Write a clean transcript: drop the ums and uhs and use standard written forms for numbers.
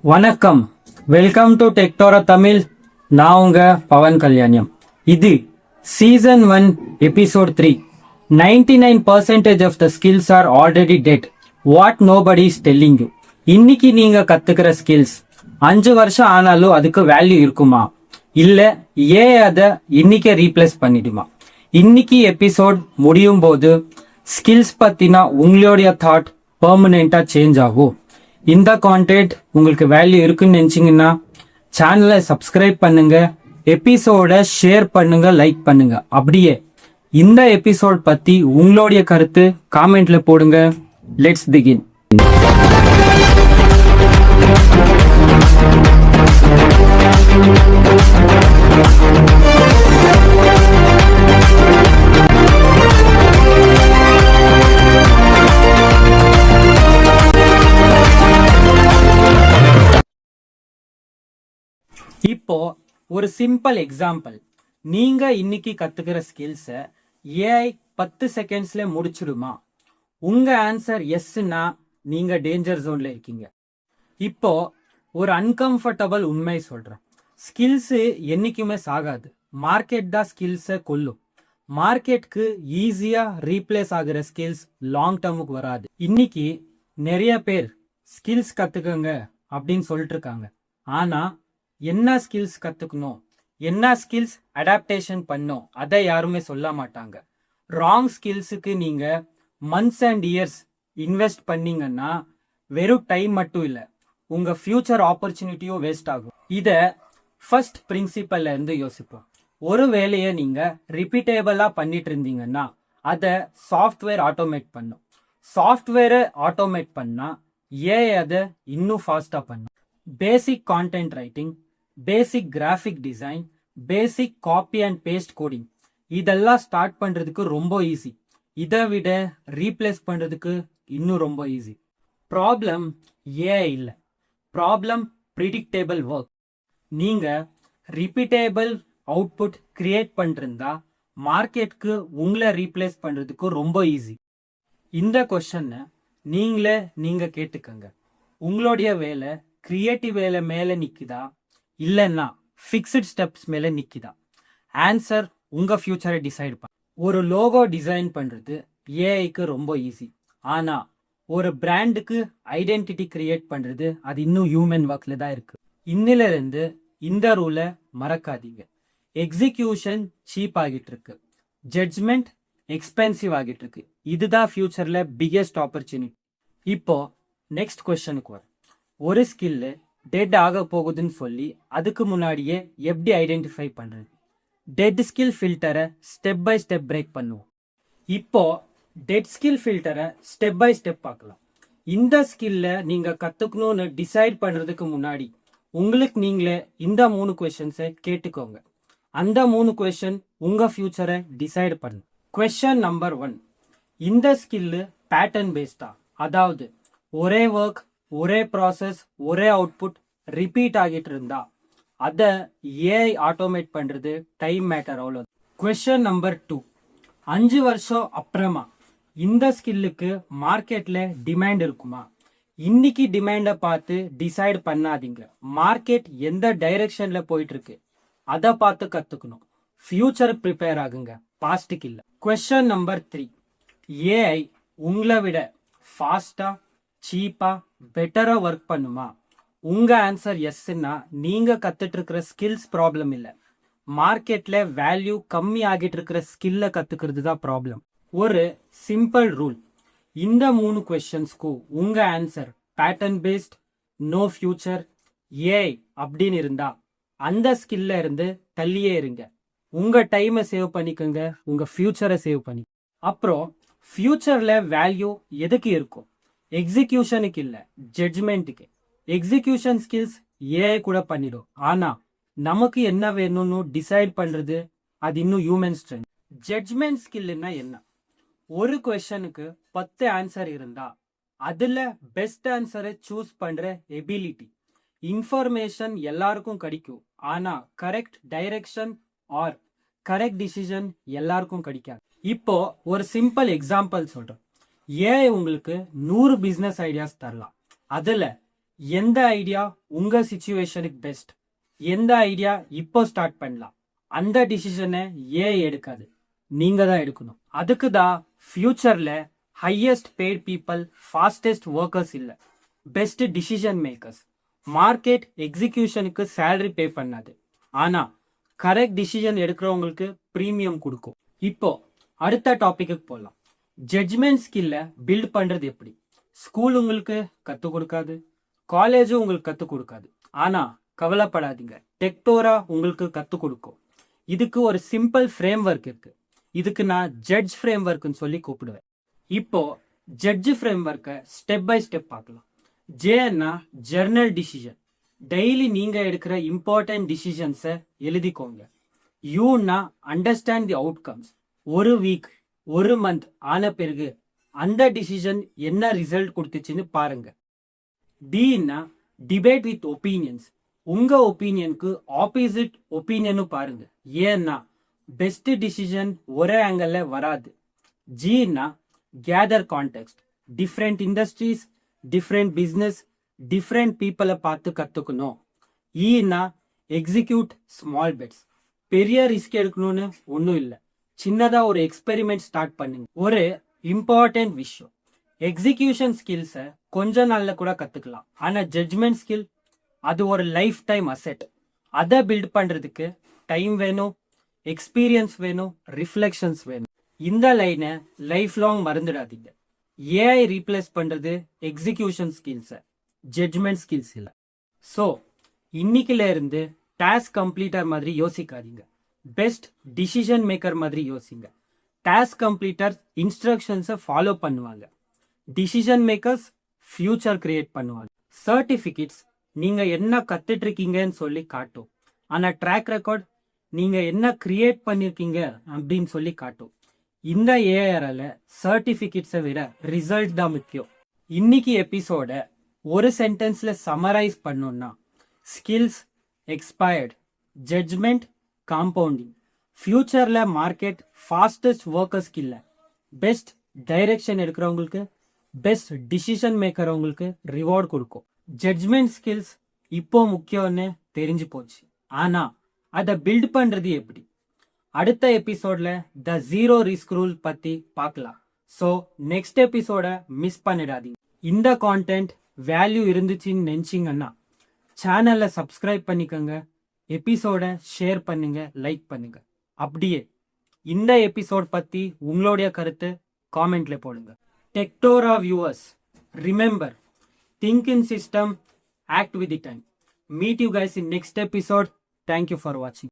வணக்கம், welcome to டெக்டோரா Tamil. நான் உங்க பவன் கல்யாணியம். இது season 1 episode 3. 99% of the skills are already dead. What nobody is telling you. இன்னைக்கு நீங்க கத்துக்கிற ஸ்கில்ஸ் 5 வருஷம் ஆனாலும் அதுக்கு வேல்யூ இருக்குமா, இல்ல அதை இன்னைக்கே ரீப்ளேஸ் பண்ணிடுமா? இன்னைக்கு எபிசோட் முடியும் போது ஸ்கில்ஸ் பத்தினா உங்களுடைய தாட் பெர்மனெண்டா சேஞ்ச் ஆகும். இந்த கான்டென்ட் உங்களுக்கு வேல்யூ இருக்குன்னு நினைச்சீங்கன்னா சேனலை சப்ஸ்கிரைப் பண்ணுங்க, எபிசோட ஷேர் பண்ணுங்க, லைக் பண்ணுங்க. அப்படியே இந்த எபிசோட் பத்தி உங்களுடைய கருத்து காமெண்ட்ல போடுங்க. Let's begin. இப்போ ஒரு சிம்பிள் எக்ஸாம்பிள். நீங்க இன்னைக்கு கத்துக்கிற ஸ்கில்ஸை ஏஐ 10 செகண்ட்ஸ்ல முடிச்சிடுமா? உங்க ஆன்சர் எஸ்னா நீங்க டேஞ்சர் ஜோன்ல இருக்கீங்க. இப்போ ஒரு அன்கம்ஃபர்டபுள் உண்மை சொல்றேன். ஸ்கில்ஸ் என்னைக்குமே சாகாது. மார்க்கெட் தான் ஸ்கில்ஸை கொல்லும். மார்க்கெட்டுக்கு ஈஸியா ரீப்ளேஸ் ஆகிற ஸ்கில்ஸ் லாங் டேர்முக்கு வராது. இன்னைக்கு நிறைய பேர் ஸ்கில்ஸ் கத்துக்கங்க அப்படின்னு சொல்லிட்டு இருக்காங்க. ஆனா என்ன ஸ்கில்ஸ் கத்துக்கணும், என்ன ஸ்கில்ஸ் அடாப்டேஷன் பண்ணும், அதை யாருமே சொல்ல மாட்டாங்க. ராங் ஸ்கில்ஸுக்கு நீங்க மந்த்ஸ் அண்ட் இயர்ஸ் இன்வெஸ்ட் பண்ணீங்கன்னா வெறும் டைம் மட்டும் இல்லை, உங்க ஃபியூச்சர் ஆப்பர்ச்சுனிட்டியும் வேஸ்ட் ஆகும். இத ஃபர்ஸ்ட் பிரின்சிபல்ல இருந்து யோசிப்போம். ஒரு வேலையை நீங்க ரிப்பீட்டேபிளா பண்ணிட்டு இருந்தீங்கன்னா அதை சாஃப்ட்வேர் ஆட்டோமேட் பண்ணும். சாஃப்ட்வேரை ஆட்டோமேட் பண்ணா அதை இன்னும் ஃபாஸ்டா பண்ணும். Basic content writing, basic graphic design, basic copy and paste coding, இதெல்லாம் ஸ்டார்ட் பண்றதுக்கு ரொம்ப ஈஸி. இதை விட ரீப்ளேஸ் பண்றதுக்கு இன்னும் ரொம்ப ஈஸி. ப்ராப்ளம் ஏஐ இல்லை, ப்ராப்ளம் ப்ரிடிக்டேபிள் ஒர்க். நீங்க ரிப்பீட்டேபிள் அவுட்புட் கிரியேட் பண்ணிருந்தா மார்க்கெட்டுக்கு உங்களை ரீப்ளேஸ் பண்றதுக்கு ரொம்ப ஈஸி. இந்த கொஸ்டினை நீங்க கேட்டுக்கங்க. உங்களுடைய வேலை கிரியேட்டிவ் வேலை மேல நிக்குதா, இல்லைன்னா ஃபிக்ஸ்ட் ஸ்டெப்ஸ் மேல நிக்குதா? ஆன்சர் உங்க ஃபியூச்சரை டிசைட் பண்ண. ஒரு லோகோ டிசைன் பண்றது ஏஐக்கு ரொம்ப ஈஸி. ஆனா ஒரு பிராண்டுக்கு ஐடென்டிட்டி கிரியேட் பண்றது அது இன்னும் ஹியூமன் ஒர்க்ல தான் இருக்கு. இன்னில இருந்து இந்த ரூலை மறக்காதீங்க. எக்ஸிகியூஷன் சீப் ஆகிட்டு இருக்கு, ஜட்ஜ்மெண்ட் எக்ஸ்பென்சிவ் ஆகிட்டு இருக்கு. இதுதான் ஃபியூச்சர்ல பிகெஸ்ட் ஆப்பர்ச்சுனிட்டி. இப்போ நெக்ஸ்ட் கொஸ்டனுக்கு வரும். ஒரு ஸ்கில்லு டெட் ஆக போகுதுன்னு சொல்லி அதுக்கு முன்னாடியே எப்படி ஐடென்டிஃபை பண்றது? டெட் ஸ்கில் ஃபில்டரை ஸ்டெப் பை ஸ்டெப் பிரேக் பண்ணுவோம். இப்போ டெட் ஸ்கில் ஃபில்டரை ஸ்டெப் பை ஸ்டெப் பார்க்கலாம். இந்த ஸ்கில்ல நீங்க கத்துக்கணும்னு டிசைட் பண்றதுக்கு முன்னாடி உங்களுக்கு நீங்களே இந்த 3 கொஸ்டின்ஸை கேட்டுக்கோங்க. அந்த 3 கொஸ்டின் உங்க ஃபியூச்சரை டிசைட் பண்ணும். கொஸ்டின் நம்பர் 1, இந்த ஸ்கில்லு பேட்டர்ன் பேஸ்டா? அதாவது ஒரே ஒர்க், ஒரே ப்ராசஸ், ஒரே அவுட்புட் ரிப்பீட் ஆகிட்டு இருந்தா அதை ஏஐ ஆட்டோமேட் பண்றது டைம் மேட்டர் அவ்வளோ. கொஸ்டின் நம்பர் 2, 5 வருஷம் அப்புறமா இந்த ஸ்கில்லுக்கு மார்க்கெட்ல டிமாண்ட் இருக்குமா? இன்னைக்கு டிமாண்டை பார்த்து டிசைட் பண்ணாதீங்க. மார்க்கெட் எந்த டைரக்ஷன்ல போயிட்டு இருக்கு அதை பார்த்து கத்துக்கணும். ஃபியூச்சர் ப்ரிப்பேர் ஆகுங்க, பாஸ்டுக்கு இல்லை. கொஸ்டின் நம்பர் 3, ஏஐ உங்களை விட ஃபாஸ்டா, சீப்பா, பெட்டரா ஒர்க் பண்ணுமா? உங்க ஆன்சர் எஸ்ன்னா நீங்க கத்துட்டு இருக்கிற ஸ்கில்ஸ் ப்ராப்ளம் இல்ல, மார்க்கெட்ல வேல்யூ கம்மி ஆகிட்டு இருக்கிற ஸ்கில்ல கத்துக்கிறது தான் ப்ராப்ளம். ஒரு சிம்பிள் ரூல், இந்த 3 கொஸ்டின்ஸ்க்கும் உங்க answer pattern based, no future, AI அப்படின்னு இருந்தா அந்த ஸ்கில்ல இருந்து தள்ளியே இருங்க. உங்க டைமை சேவ் பண்ணிக்கோங்க, உங்க ஃபியூச்சரை சேவ் பண்ணி. அப்புறம் ஃபியூச்சர்ல வேல்யூ எதுக்கு இருக்கும்? எக்ஸிகியூஷனுக்கு இல்ல, ஜட்ஜ்மெண்ட்டுக்கு. எக்ஸிகியூஷன் ஸ்கில்ஸ் ஏஐ கூட பண்ணிடும். ஆனா நமக்கு என்ன வேணும்னு டிசைட் பண்றது அது இன்னும் ஹியூமன் ஸ்ட்ரென்த். ஜட்ஜ்மெண்ட் ஸ்கில்னா என்ன? ஒரு கொஸ்டினுக்கு 10 ஆன்சர் இருந்தா அதுல பெஸ்ட் ஆன்சரை சூஸ் பண்ற எபிலிட்டி. இன்ஃபர்மேஷன் எல்லாருக்கும் கிடைக்கும், ஆனா correct direction are correct decision எல்லாருக்கும் கிடைக்காது. இப்போ ஒரு சிம்பிள் எக்ஸாம்பிள் சொல்றேன். ஏஐ உங்களுக்கு 100 பிசினஸ் ஐடியாஸ் தரலாம். அதுல எந்த ஐடியா உங்க சிச்சுவேஷனுக்கு பெஸ்ட், எந்த ஐடியா இப்போ ஸ்டார்ட் பண்ணலாம், அந்த டிசிஷனை ஏன் எடுக்காது, நீங்க தான் எடுக்கணும். அதுக்கு தான் ஃபியூச்சர்ல highest paid people fastest workers இல்லை, பெஸ்ட் டிசிஷன் மேக்கர்ஸ். மார்க்கெட் எக்ஸிகியூஷனுக்கு சேலரி பே பண்ணாது, ஆனா கரெக்ட் டிசிஷன் எடுக்கிறவங்களுக்கு ப்ரீமியம் கொடுக்கும். இப்போ அடுத்த டாபிக்கு போகலாம். ஜட்ஜ்மெண்ட் ஸ்கில்ல பில்ட் பண்றது எப்படி? ஸ்கூல் உங்களுக்கு கற்றுக் கொடுக்காது, காலேஜும் உங்களுக்கு கற்றுக் கொடுக்காது. ஆனா கவலைப்படாதீங்க, டெக்டோரா உங்களுக்கு கற்றுக் கொடுக்கும். இதுக்கு ஒரு சிம்பிள் ஃப்ரேம் ஒர்க் இருக்கு. இதுக்கு நான் ஜட்ஜ் ஃப்ரேம் ஒர்க்னு சொல்லி கூப்பிடுவேன். இப்போ ஜட்ஜ் ஃப்ரேம் ஒர்க்கை ஸ்டெப் பை ஸ்டெப் பார்க்கலாம். ஜேன்னா ஜர்னல் டிசிஷன், டெய்லி நீங்க எடுக்கிற இம்பார்ட்டன்ட் டிசிஷன்ஸை எழுதிக்கோங்க. யூன்னா அண்டர்ஸ்டாண்ட் தி அவுட்கம்ஸ், ஒரு வீக் ஒரு மந்த் ஆன பிறகு அந்த டிசிஷன் என்ன ரிசல்ட் கொடுத்துச்சுன்னு பாருங்க. டின்னா டிபேட் வித் ஒப்பீனியன்ஸ், உங்க ஒப்பீனியனுக்கு ஆப்போசிட் ஒப்பீனியனும் பாருங்க. ஏன்னா பெஸ்ட் டிசிஷன் ஒரே ஆங்கிள் வராது. ஜின்னா gather context, different industries, different business, different பீப்புளை பார்த்து கற்றுக்கணும். ஈனா எக்ஸிக்யூட் ஸ்மால் பெட்ஸ், பெரிய ரிஸ்க் எடுக்கணும்னு ஒன்றும் இல்லை, சின்னதாக ஒரு எக்ஸ்பெரிமெண்ட் ஸ்டார்ட் பண்ணுங்க. ஒரு இம்பார்ட்டன்ட் விஷயம், எக்ஸிகியூஷன் ஸ்கில்ஸை கொஞ்ச நாளில் கூட கற்றுக்கலாம். ஆனால் ஜட்ஜ்மெண்ட் ஸ்கில் அது ஒரு லைஃப் டைம் அசெட். அதை பில்ட் பண்ணுறதுக்கு டைம் வேணும், எக்ஸ்பீரியன்ஸ் வேணும், ரிஃப்ளெக்ஷன்ஸ் வேணும். இந்த லைனை லைஃப் லாங் மறந்துடாதீங்க. ஏஐ ரீப்ளேஸ் பண்ணுறது எக்ஸிகியூஷன் ஸ்கில்ஸை, ஜட்ஜ்மெண்ட் ஸ்கில்ஸ் இல்லை. ஸோ இன்னைக்குல இருந்து டாஸ்க் கம்ப்ளீட்டர் மாதிரி யோசிக்காதீங்க, பெஸ்ட் டிசிஷன் மேக்கர் மாதிரி யோசிங்க. டாஸ்க் கம்ப்ளீட்டர் இன்ஸ்ட்ரக்ஷன்ஸை ஃபாலோ பண்ணுவாங்க, டிசிஷன் மேக்கர்ஸ் ஃபியூச்சர் கிரியேட் பண்ணுவாங்க. சர்டிஃபிகேட்ஸ் நீங்க என்ன கத்துட்டு இருக்கீங்கன்னு சொல்லி காட்டும், ஆனா ட்ராக் ரெக்கார்ட் நீங்க என்ன கிரியேட் பண்ணிருக்கீங்க அப்படின்னு சொல்லி காட்டும். இந்த ஏஆர்ல சர்டிஃபிகேட்ஸை விட ரிசல்ட் தான் முக்கியம். இன்னைக்கு எபிசோட ஒரு சென்டென்ஸ்ல சமரைஸ் பண்ணோம்னா, ஸ்கில்ஸ் எக்ஸ்பயர்ட், ஜட்ஜ்மெண்ட் காம்பவுண்டிங், ஃபியூச்சர்ல மார்க்கெட் ஃபாஸ்டஸ்ட் ஒர்க்கர்ஸ்க்கு இல்லை, பெஸ்ட் டைரக்ஷன் எடுக்கிறவங்களுக்கு, பெஸ்ட் டிசிஷன் மேக்கரவங்களுக்கு ரிவார்ட் கொடுக்கும். ஜட்ஜ்மெண்ட் ஸ்கில்ஸ் இப்போ முக்கியம்னு தெரிஞ்சு போச்சு, ஆனா அதை பில்ட் பண்றது எப்படி? அடுத்த எபிசோட்ல த ஜீரோ ரிஸ்க் ரூல் பத்தி பார்க்கலாம். ஸோ நெக்ஸ்ட் எபிசோட மிஸ் பண்ணிடாதீங்க. இந்த கான்டென்ட் வேல்யூ இருந்துச்சுன்னு நினைச்சிங்கன்னா சேனலை சப்ஸ்கிரைப் பண்ணிக்கோங்க, எபிசோட ஷேர் பண்ணுங்க, லைக் பண்ணுங்க. அப்படியே இந்த எபிசோட் பத்தி உங்களுடைய கருத்து காமெண்ட்ல போடுங்க. டெக்டோரா viewers, remember, think in system, act with the time. Meet you guys in next episode. Thank you for watching.